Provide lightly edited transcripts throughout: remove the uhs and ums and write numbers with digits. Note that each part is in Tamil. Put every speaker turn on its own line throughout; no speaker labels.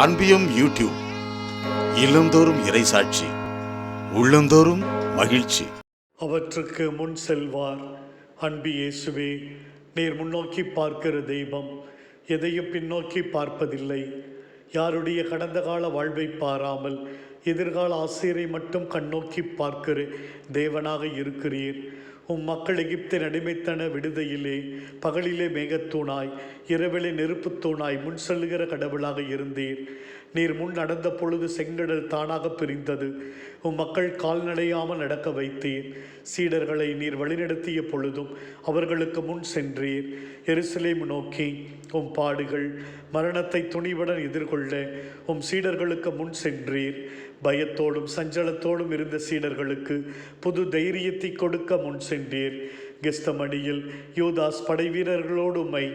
அன்பியம் யூடியூப். இல்லந்தோறும் இறைசாட்சி, உள்ளந்தோறும் மகிழ்ச்சி.
அவற்றுக்கு முன் செல்வார். அன்பு இயேசுவே, நீர் முன்னோக்கி பார்க்கிற தெய்வம், எதையும் பின்னோக்கி பார்ப்பதில்லை. யாருடைய கடந்த கால வாழ்வை பாராமல் எதிர்கால ஆசிரியரை மட்டும் கண்ணோக்கி பார்க்கிற தேவனாக இருக்கிறீர். மக்கள் எகிப்தின் அடிமைத்தன விடுதையிலே பகலிலே மேகத்தூணாய் இரவிலே நெருப்புத்தூணாய் முன் செல்லுகிற கடவுளாக இருந்தீர். நீர் முன் நடந்த பொழுது செங்கடல் தானாக பிரிந்தது. மக்கள் கால்நடையாமல் நடக்க வைத்தீர். சீடர்களை நீர் வழிநடத்திய பொழுதும் அவர்களுக்கு முன் சென்றீர். எருசலேம் நோக்கி பாடுகள் மரணத்தை துணிவுடன் எதிர்கொள்ள சீடர்களுக்கு முன் சென்றீர். பயத்தோடும் சஞ்சலத்தோடும் இருந்த சீடர்களுக்கு புது தைரியத்தை கொடுக்க முன் சென்றீர். கெஸ்தமணியில் யூதாஸ் படை வீரர்களோடு உம்மை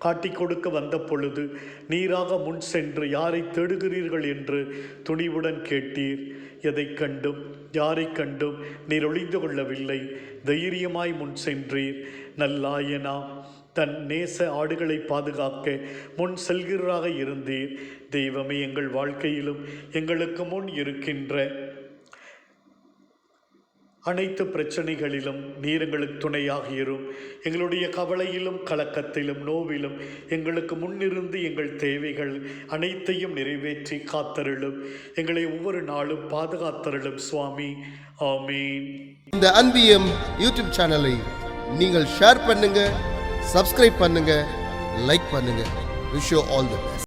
காட்டிக் கொடுக்க வந்த பொழுது நீராக முன் சென்று யாரை தேடுகிறீர்கள் என்று துணிவுடன் கேட்டீர். எதை கண்டும் யாரை கண்டும் நீர் ஒளிந்து கொள்ளவில்லை. தைரியமாய் முன் சென்றீர். நல்லாயனா தன் நேச ஆடுகளை பாதுகாக்க முன் செல்கிறராக இருந்தீர். தெய்வமே, எங்கள் வாழ்க்கையிலும் எங்களுக்கு முன் இருக்கின்ற அனைத்து பிரச்சனைகளிலும் நீர் எங்களுக்கு துணையாக இரும். எங்களுடைய கவலையிலும் கலக்கத்திலும் நோவிலும் எங்களுக்கு முன்னிருந்து எங்கள் தேவைகள் அனைத்தையும் நிறைவேற்றி காத்தருளும். எங்களை ஒவ்வொரு நாளும் பாதுகாத்தருளும் சுவாமி. ஆமீன்.
இந்த அன்பியம் யூடியூப் சேனலை நீங்கள் ஷேர் பண்ணுங்க, சப்ஸ்கிரைப் பண்ணுங்க, லைக் பண்ணுங்க. Wish you all the best.